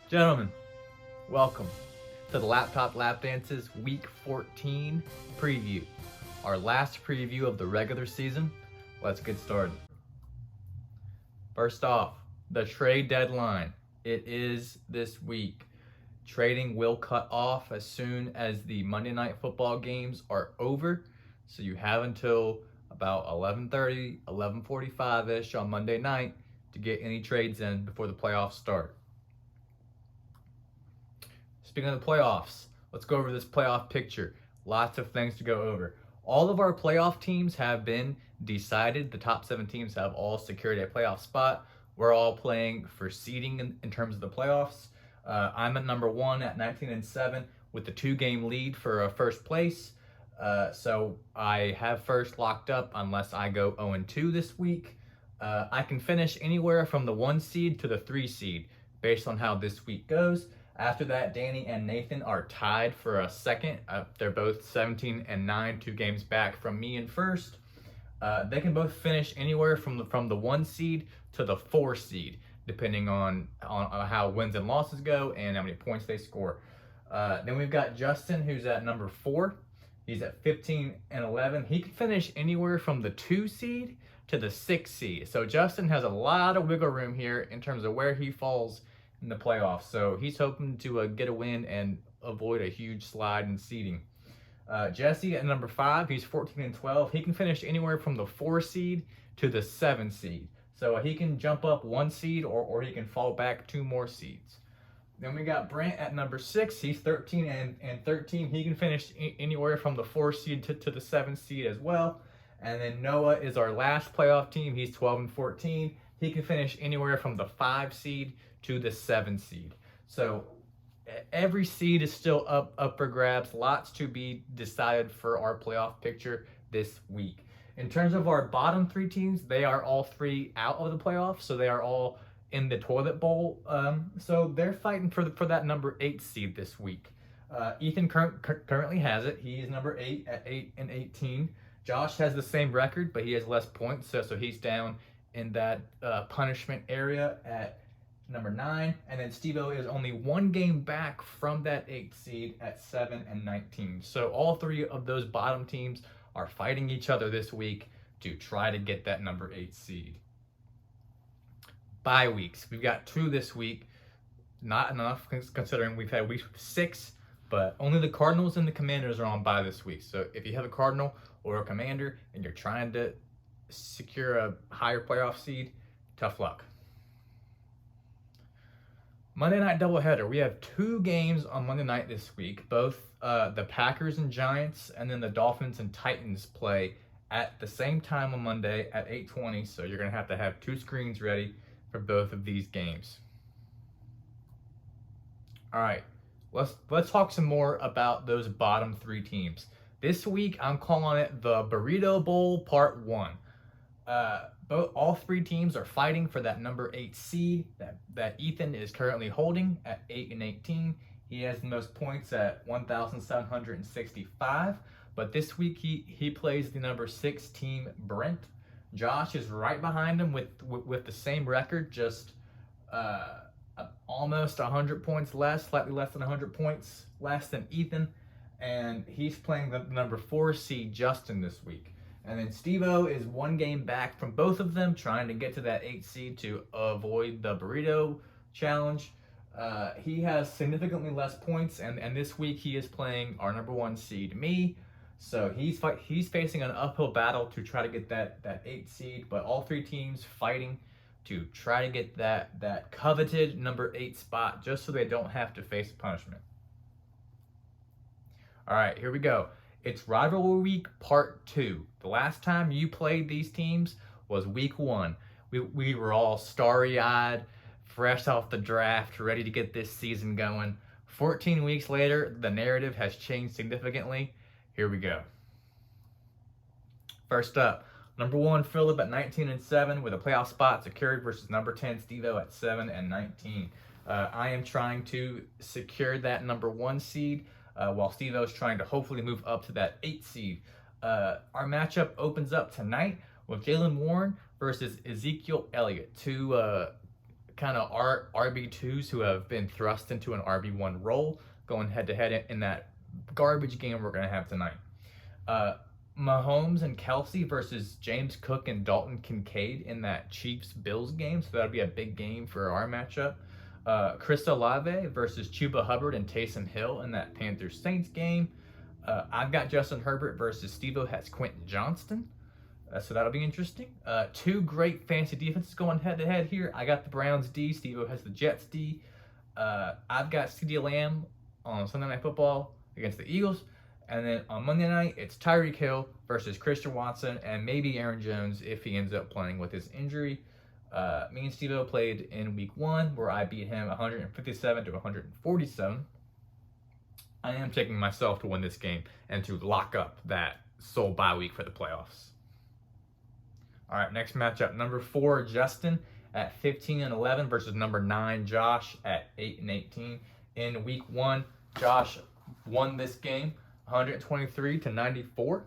Gentlemen, welcome to the Laptop Lap Dances Week 14 preview. Our last preview of the regular season. Let's get started. First off, the trade deadline. It is this week. Trading will cut off as soon as the Monday Night Football games are over. So you have until about 11:30, 11:45-ish on Monday night to get any trades in before the playoffs start. Speaking of the playoffs, let's go over this playoff picture. Lots of things to go over. All of our playoff teams have been decided. The top 7 teams have all secured a playoff spot. We're all playing for seeding in terms of the playoffs. I'm at number 1 at 19-7 with the 2-game lead for first place. So I have first locked up unless I go 0-2 this week. I can finish anywhere from the 1 seed to the 3 seed based on how this week goes. After that, Danny and Nathan are tied for a second. They're both 17-9, 2 games back from me in first. They can both finish anywhere from the 1 seed to the 4 seed, depending on how wins and losses go and how many points they score. Then we've got Justin, who's at number 4. He's at 15-11. He can finish anywhere from the 2 seed to the 6 seed. So Justin has a lot of wiggle room here in terms of where he falls in the playoffs. So he's hoping to get a win and avoid a huge slide in seeding. Jesse at number 5, he's 14-12. He can finish anywhere from the 4 seed to the 7 seed. So he can jump up 1 seed or he can fall back 2 more seeds. Then we got Brent at number 6. He's 13-13. He can finish anywhere from the 4 seed to the 7 seed as well. And then Noah is our last playoff team. He's 12-14. He can finish anywhere from the 5 seed to the 7 seed. So every seed is still up for grabs. Lots to be decided for our playoff picture this week. In terms of our bottom 3 teams, they are all 3 out of the playoffs. So they are all in the toilet bowl. So they're fighting for that number 8 seed this week. Ethan currently has it. He's number 8 at 8-18. Josh has the same record, but he has less points. So he's down in that punishment area at number 9, and then Steve-O is only 1 game back from that 8 seed at 7-19. So all 3 of those bottom teams are fighting each other this week to try to get that number 8 seed. Bye weeks. We've got 2 this week. Not enough considering we've had week 6, but only the Cardinals and the Commanders are on bye this week. So if you have a Cardinal or a Commander and you're trying to secure a higher playoff seed, tough luck. Monday night doubleheader. We have 2 games on Monday night this week. Both the Packers and Giants, and then the Dolphins and Titans play at the same time on Monday at 8:20. So you're gonna have 2 screens ready for both of these games. All right, let's talk some more about those bottom 3 teams. This week I'm calling it the Burrito Bowl Part 1. All 3 teams are fighting for that number 8 seed that Ethan is currently holding at 8-18. He has the most points at 1,765. But this week he plays the number 6 team, Brent. Josh is right behind him with the same record, just almost 100 points less, slightly less than 100 points less than Ethan. And he's playing the number 4 seed, Justin, this week. And then Steve-O is 1 game back from both of them, trying to get to that 8 seed to avoid the burrito challenge. He has significantly less points, and this week he is playing our number 1 seed, me. So he's facing an uphill battle to try to get that 8 seed, but all 3 teams fighting to try to get that coveted number 8 spot, just so they don't have to face punishment. All right, here we go. It's Rivalry Week Part 2. The last time you played these teams was Week 1. We were all starry-eyed, fresh off the draft, ready to get this season going. 14 weeks later, the narrative has changed significantly. Here we go. First up, number 1, Philip at 19-7 with a playoff spot secured versus number 10, Steve-O at 7-19. I am trying to secure that number 1 seed. While Steve-O is trying to hopefully move up to that 8 seed. Our matchup opens up tonight with Jalen Warren versus Ezekiel Elliott, 2 kind of RB2s who have been thrust into an RB1 role going head to head in that garbage game we're going to have tonight. Mahomes and Kelsey versus James Cook and Dalton Kincaid in that Chiefs-Bills game, so that'll be a big game for our matchup. Chris Olave versus Chuba Hubbard and Taysom Hill in that Panthers-Saints game. I've got Justin Herbert versus Steve-O has Quentin Johnston. So that'll be interesting. Two great fantasy defenses going head-to-head here. I got the Browns D. Steve-O has the Jets D. I've got CeeDee Lamb on Sunday Night Football against the Eagles. And then on Monday night, it's Tyreek Hill versus Christian Watson and maybe Aaron Jones if he ends up playing with his injury. Me and Steve-O played in week 1 where I beat him 157 to 147. I am taking myself to win this game and to lock up that sole bye week for the playoffs. All right, next matchup, number 4, Justin at 15-11 versus number 9, Josh at 8-18. In week 1, Josh won this game 123 to 94.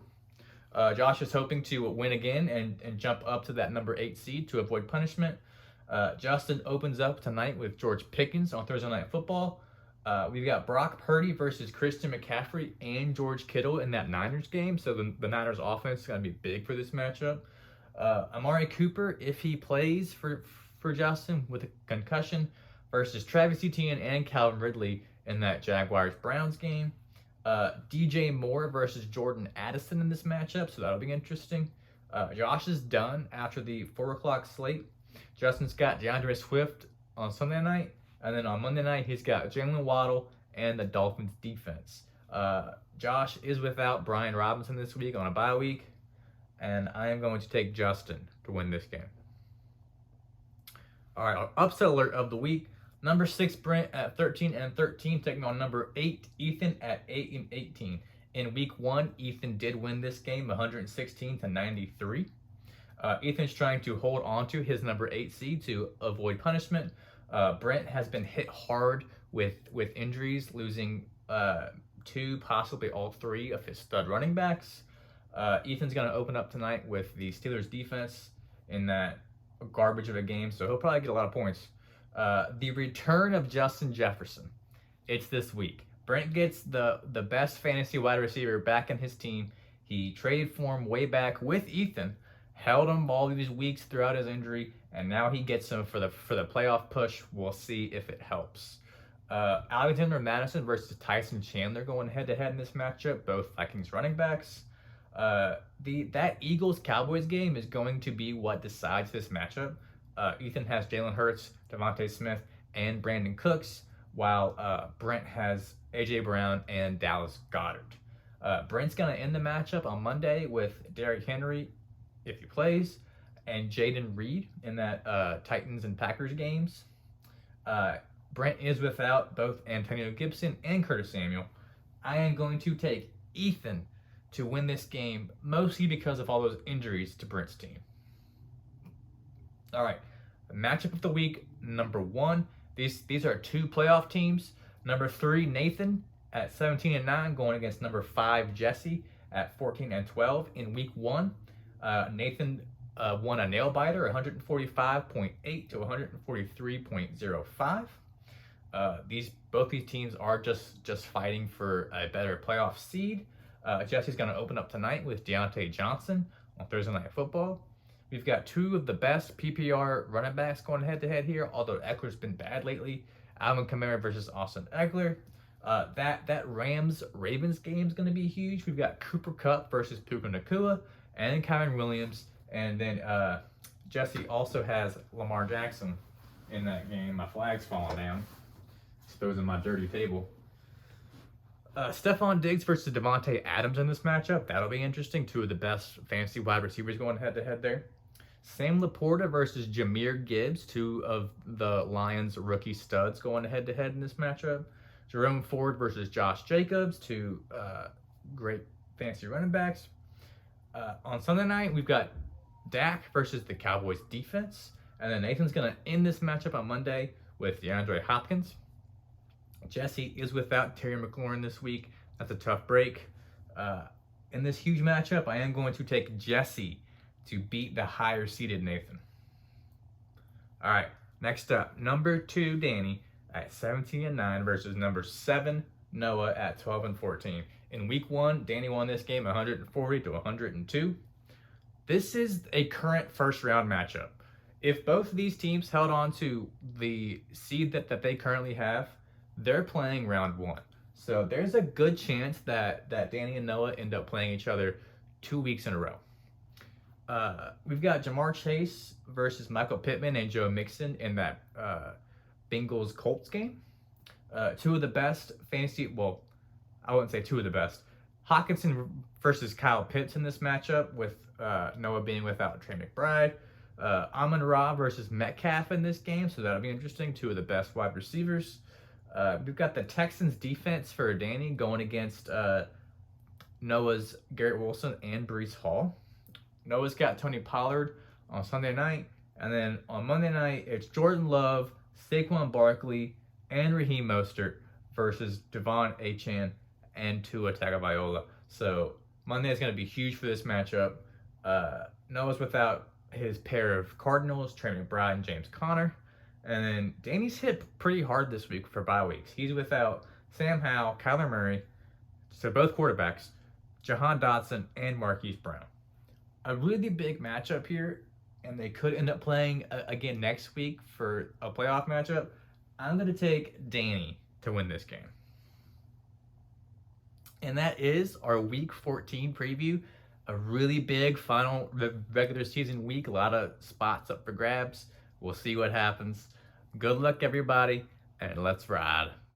Josh is hoping to win again and jump up to that number 8 seed to avoid punishment. Justin opens up tonight with George Pickens on Thursday Night Football. We've got Brock Purdy versus Christian McCaffrey and George Kittle in that Niners game. So the Niners offense is going to be big for this matchup. Amari Cooper, if he plays for Justin with a concussion, versus Travis Etienne and Calvin Ridley in that Jaguars-Browns game. DJ Moore versus Jordan Addison in this matchup, so that'll be interesting. Josh is done after the 4 o'clock slate. Justin's got DeAndre Swift on Sunday night, and then on Monday night, he's got Jalen Waddle and the Dolphins defense. Josh is without Brian Robinson this week on a bye week, and I am going to take Justin to win this game. All right, our upset alert of the week. Number 6, Brent at 13-13, taking on number 8, Ethan at 8-18. In week 1, Ethan did win this game 116 to 93. Ethan's trying to hold on to his number 8 seed to avoid punishment. Brent has been hit hard with injuries, losing 2, possibly all 3 of his stud running backs. Ethan's going to open up tonight with the Steelers defense in that garbage of a game, so he'll probably get a lot of points. The return of Justin Jefferson. It's this week. Brent gets the best fantasy wide receiver back in his team. He traded for him way back with Ethan, held him all these weeks throughout his injury, and now he gets him for the playoff push. We'll see if it helps. Alexander Madison versus Tyson Chandler going head-to-head in this matchup, both Vikings running backs. That Eagles-Cowboys game is going to be what decides this matchup. Ethan has Jalen Hurts, Devontae Smith, and Brandon Cooks, while Brent has A.J. Brown and Dallas Goedert. Brent's going to end the matchup on Monday with Derrick Henry, if he plays, and Jaden Reed in that Titans and Packers games. Brent is without both Antonio Gibson and Curtis Samuel. I am going to take Ethan to win this game, mostly because of all those injuries to Brent's team. All right, the matchup of the week, number 1. These are 2 playoff teams. Number 3, Nathan at 17-9, going against number 5, Jesse at 14-12. In week 1, Nathan won a nail biter, 145.8 to 143.05. Both these teams are just fighting for a better playoff seed. Jesse's going to open up tonight with Deontay Johnson on Thursday Night Football. We've got 2 of the best PPR running backs going head-to-head here, although Eckler's been bad lately. Alvin Kamara versus Austin Eckler. That Rams-Ravens game is going to be huge. We've got Cooper Kupp versus Puka Nacua and Kyren Williams. And then Jesse also has Lamar Jackson in that game. My flag's falling down, exposing my dirty table. Stephon Diggs versus Devontae Adams in this matchup. That'll be interesting. 2 of the best fantasy wide receivers going head-to-head there. Sam Laporta versus Jahmyr Gibbs, 2 of the Lions rookie studs going head-to-head in this matchup. Jerome Ford versus Josh Jacobs, 2 great fantasy running backs. On Sunday night, we've got Dak versus the Cowboys defense. And then Nathan's going to end this matchup on Monday with DeAndre Hopkins. Jesse is without Terry McLaurin this week. That's a tough break. In this huge matchup, I am going to take Jesse to beat the higher-seeded Nathan. All right, Next up, number 2 Danny at 17-9 versus number 7 Noah at 12-14. In week 1, Danny won this game 140-102. This is a current first round matchup. If both of these teams held on to the seed that they currently have, they're playing round 1. So there's a good chance that Danny and Noah end up playing each other 2 weeks in a row. We've got Ja'Marr Chase versus Michael Pittman and Joe Mixon in that Bengals Colts game. Two of the best fantasy, well, I wouldn't say two of the best. Hockenson versus Kyle Pitts in this matchup, with Noah being without Trey McBride. Amon-Ra versus Metcalf in this game, so that'll be interesting. Two of the best wide receivers. We've got the Texans defense for Danny going against Noah's Garrett Wilson and Breece Hall. Noah's got Tony Pollard on Sunday night, and then on Monday night, it's Jordan Love, Saquon Barkley, and Raheem Mostert versus Devon Achane and Tua Tagovailoa. So Monday is going to be huge for this matchup. Noah's without his pair of Cardinals, Trey McBride and James Conner. And then Danny's hit pretty hard this week for bye weeks. He's without Sam Howell, Kyler Murray, so both quarterbacks, Jahan Dotson, and Marquise Brown. A really big matchup here, and they could end up playing again next week for a playoff matchup. I'm going to take Danny to win this game. And that is our Week 14 preview. A really big final regular season week. A lot of spots up for grabs. We'll see what happens. Good luck, everybody, and let's ride.